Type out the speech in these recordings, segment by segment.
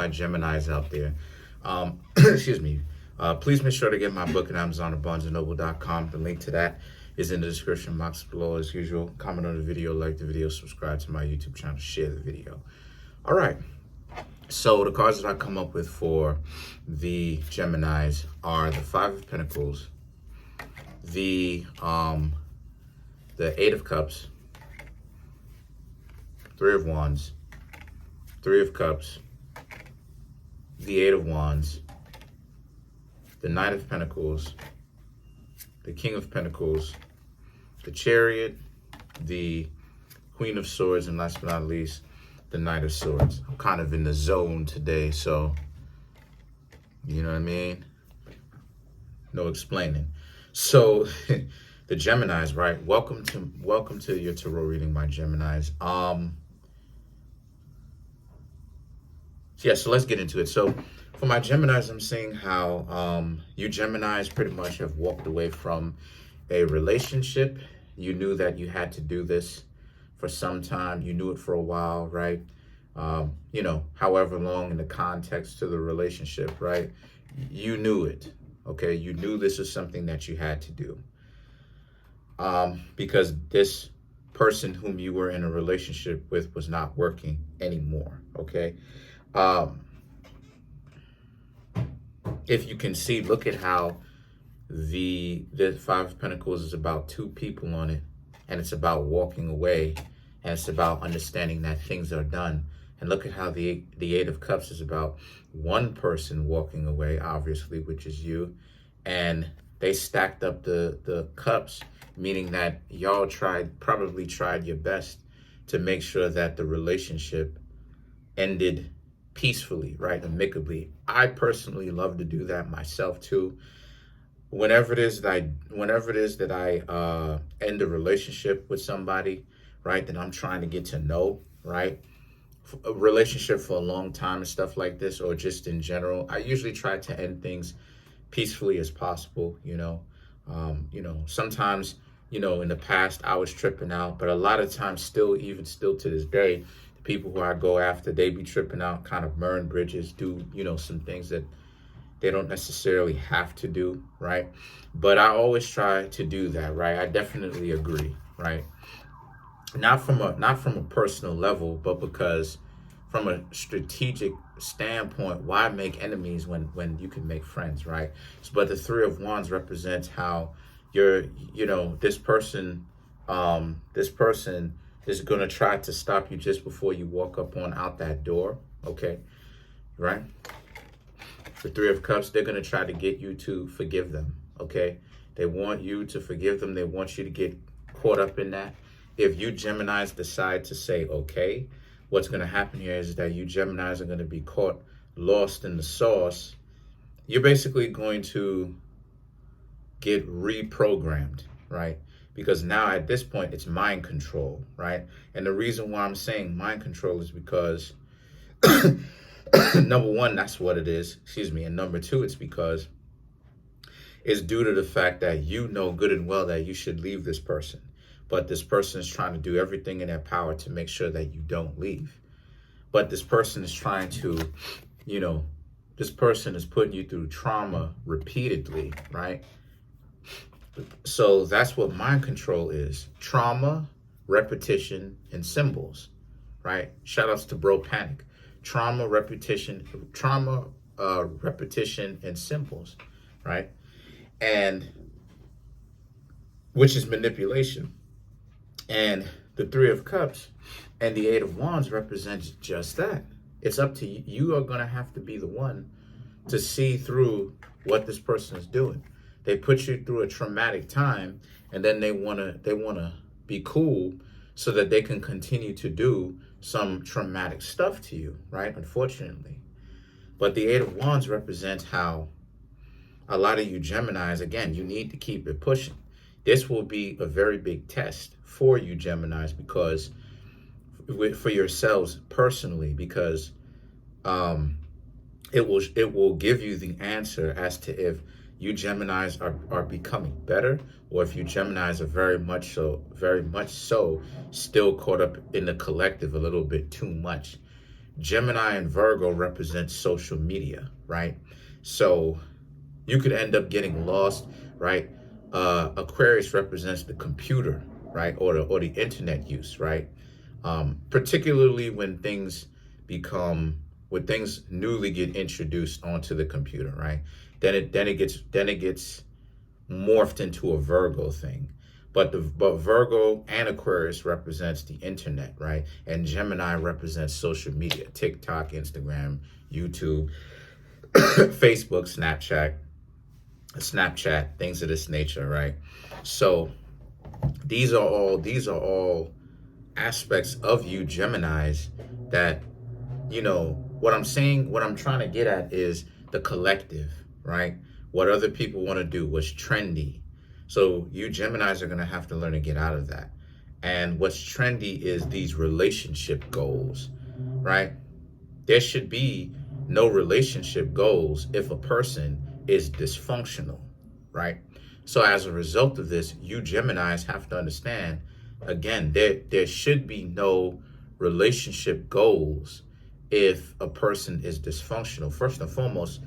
my Geminis out there. Excuse me. Please make sure to get my book at Amazon or BarnesandNoble.com. The link to that is in the description box below as usual. Comment on the video, like the video, subscribe to my YouTube channel, share the video. All right. So the cards that I come up with for the Geminis are the Five of Pentacles, the Eight of Cups, Three of Wands, Three of Cups, the Eight of Wands, the Knight of Pentacles, the King of Pentacles, the Chariot, the Queen of Swords, and last but not least, the Knight of Swords. I'm kind of in the zone today, so you know what I mean? No explaining. So the Geminis, right? Welcome to your tarot reading, my Geminis. Yeah, so let's get into it. So for my Geminis, I'm seeing how you Geminis pretty much have walked away from a relationship. You knew that you had to do this for some time. You knew it for a while, right? You know, however long in the context to the relationship, right? You knew it, okay? You knew this is something that you had to do. Because this person whom you were in a relationship with was not working anymore, okay? If you can see, look at how the Five of Pentacles is about two people on it, and it's about walking away, and it's about understanding that things are done. And look at how the Eight of Cups is about one person walking away, obviously, which is you, and they stacked up the cups, meaning that y'all probably tried your best to make sure that the relationship ended peacefully, right? Amicably. I personally love to do that myself too. Whenever it is that I end a relationship with somebody, right, that I'm trying to get to know, right? A relationship for a long time and stuff like this, or just in general, I usually try to end things peacefully as possible, you know. Sometimes, you know, in the past I was tripping out, but a lot of times even still to this day, the people who I go after, they be tripping out, kind of burn bridges, do, you know, some things that they don't necessarily have to do, right? But I always try to do that, right? I definitely agree, right? Not from a personal level, but because from a strategic standpoint, why make enemies when you can make friends, right? But the Three of Wands represents how this person is going to try to stop you just before you walk up on out that door, okay? Right? The Three of Cups, they're going to try to get you to forgive them, okay? They want you to forgive them. They want you to get caught up in that. If you Geminis decide to say, okay, what's going to happen here is that you Geminis are going to be caught lost in the sauce. You're basically going to get reprogrammed, right? Because now at this point, it's mind control, right? And the reason why I'm saying mind control is because, number one, that's what it is, and number two, it's because it's due to the fact that you know good and well that you should leave this person. But this person is trying to do everything in their power to make sure that you don't leave. But this person is trying to, this person is putting you through trauma repeatedly, right? So that's what mind control is. Trauma, repetition, and symbols, right? Shout outs to Bro Panic. Trauma, repetition, and symbols, right? And which is manipulation. And the Three of Cups and the Eight of Wands represents just that. It's up to you. You are going to have to be the one to see through what this person is doing. They put you through a traumatic time, and then they want to be cool so that they can continue to do some traumatic stuff to you, right? Unfortunately. But the Eight of Wands represents how a lot of you Geminis, again, you need to keep it pushing. This will be a very big test for you Geminis, because for yourselves personally, because it will give you the answer as to if you Geminis are becoming better, or if you Geminis are very much so still caught up in the collective a little bit too much. Gemini and Virgo represent social media, right? So you could end up getting lost, right? Aquarius represents the computer, right? Or the internet use, right? Particularly when things newly get introduced onto the computer, right? Then it gets morphed into a Virgo thing. But Virgo and Aquarius represents the internet, right? And Gemini represents social media, TikTok, Instagram, YouTube, Facebook, Snapchat, things of this nature, right? So these are all aspects of you Geminis that, what I'm trying to get at is the collective, right? What other people want to do, what's trendy. So you Geminis are going to have to learn to get out of that. And what's trendy is these relationship goals, right? There should be no relationship goals if a person is dysfunctional, right? So as a result of this, you Geminis have to understand, again, there should be no relationship goals if a person is dysfunctional. First and foremost,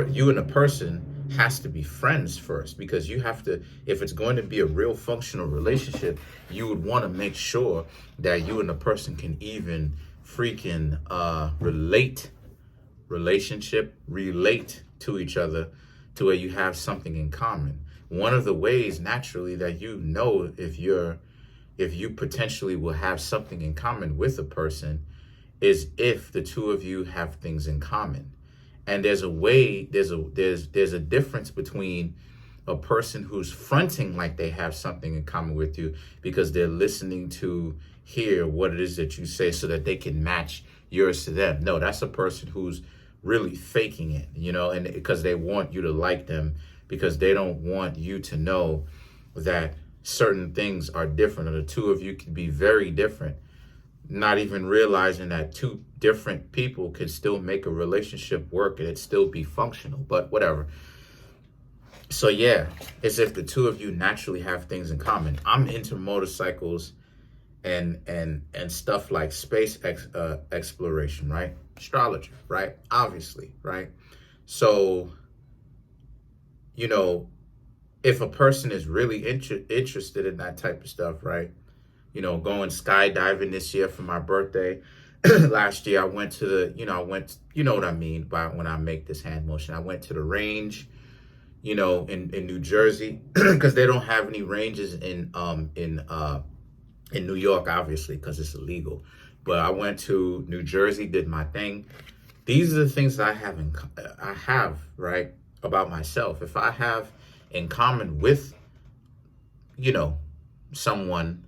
you and a person has to be friends first, because you have to, if it's going to be a real functional relationship, you would want to make sure that you and the person can even freaking relate to each other to where you have something in common. One of the ways naturally that if you potentially will have something in common with a person is if the two of you have things in common. And there's a difference between a person who's fronting like they have something in common with you because they're listening to hear what it is that you say so that they can match yours to them. No, that's a person who's really faking it, and because they want you to like them, because they don't want you to know that certain things are different, or the two of you can be very different, not even realizing that two different people can still make a relationship work and it still be functional, but whatever. So yeah, it's if the two of you naturally have things in common. I'm into motorcycles and stuff like space exploration, right? Astrology, right? Obviously, right? So, if a person is really interested in that type of stuff, right? Going skydiving this year for my birthday. Last year I went to you know what I mean by when I make this hand motion. I went to the range, in New Jersey, because they don't have any ranges in New York, obviously, because it's illegal. But I went to New Jersey, did my thing. These are the things that I have, right, about myself. If I have in common with, someone,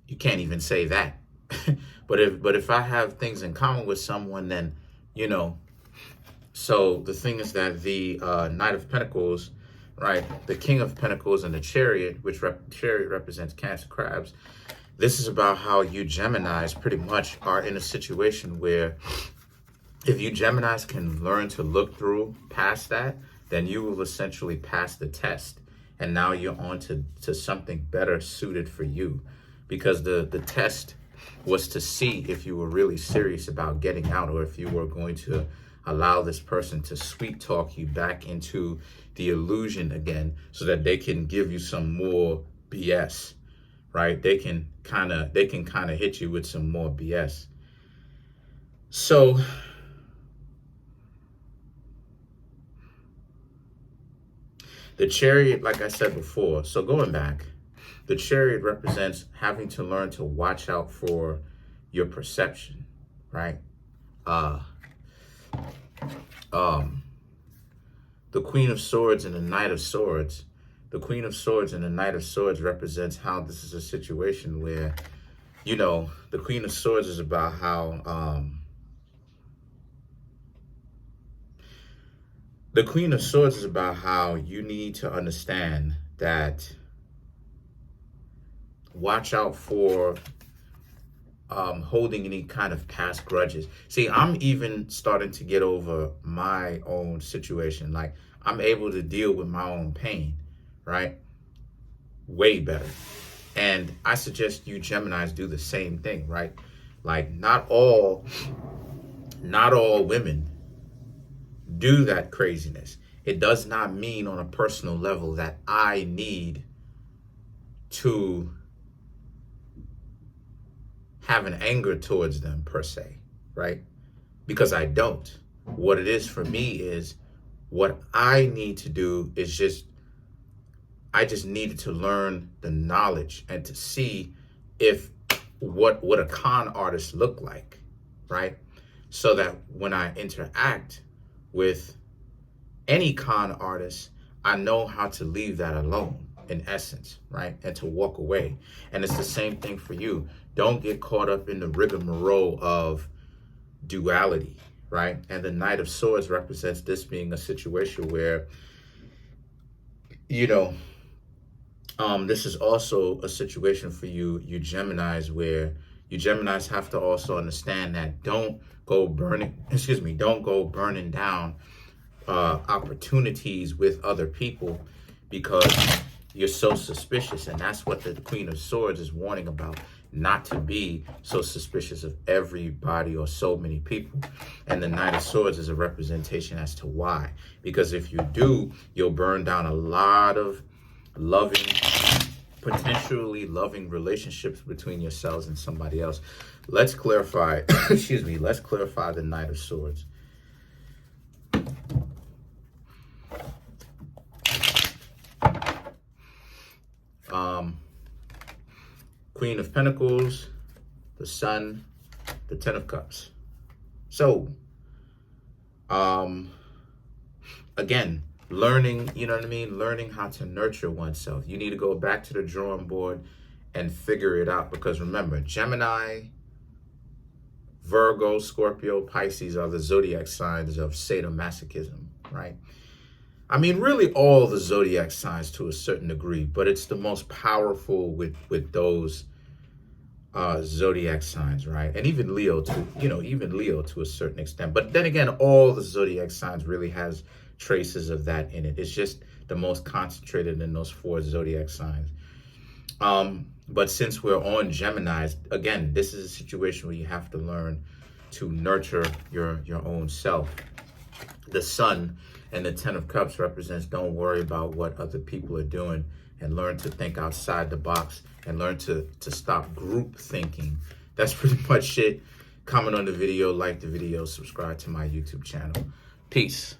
you can't even say that. but if I have things in common with someone, then, so the thing is that the Knight of Pentacles, right, the King of Pentacles and the Chariot, which Chariot represents Cancer, Crabs. This is about how you Geminis pretty much are in a situation where if you Geminis can learn to look through past that, then you will essentially pass the test. And now you're on to something better suited for you. Because the test was to see if you were really serious about getting out, or if you were going to allow this person to sweet talk you back into the illusion again, so that they can give you some more BS, right? They can kind of hit you with some more BS. So the Chariot, like I said before, so going back, the Chariot represents having to learn to watch out for your perception, right? The Queen of Swords and the Knight of Swords. The Queen of Swords and the Knight of Swords represents how this is a situation where, the Queen of Swords is about how, the Queen of Swords is about how you need to understand that watch out for holding any kind of past grudges. See, I'm even starting to get over my own situation. Like, I'm able to deal with my own pain, right? Way better. And I suggest you Geminis do the same thing, right? Like, not all women do that craziness. It does not mean on a personal level that I need to have an anger towards them per se, right? Because I don't. What it is for me is, what I need to do is I just needed to learn the knowledge and to see if what a con artist look like, right? So that when I interact with any con artist, I know how to leave that alone, in essence, right? And to walk away. And it's the same thing for you. Don't get caught up in the rigmarole of duality, right? And the Knight of Swords represents this being a situation where, this is also a situation for you Geminis, where you Geminis have to also understand that don't go burning down opportunities with other people because you're so suspicious. And that's what the Queen of Swords is warning about, not to be so suspicious of everybody or so many people. And the Knight of Swords is a representation as to why. Because if you do, you'll burn down a lot of potentially loving relationships between yourselves and somebody else. Let's clarify, let's clarify the Knight of Swords. Queen of Pentacles, the Sun, the Ten of Cups. So, again, learning, learning how to nurture oneself. You need to go back to the drawing board and figure it out, because remember, Gemini, Virgo, Scorpio, Pisces are the zodiac signs of sadomasochism, right? I mean, really all the zodiac signs to a certain degree, but it's the most powerful with those zodiac signs, right? And even Leo to a certain extent. But then again, all the zodiac signs really has traces of that in it. It's just the most concentrated in those 4 zodiac signs. But since we're on Geminis, again, this is a situation where you have to learn to nurture your own self. The Sun and the Ten of Cups represents don't worry about what other people are doing, and learn to think outside the box, and learn to stop group thinking. That's pretty much it. Comment on the video, like the video, subscribe to my YouTube channel. Peace.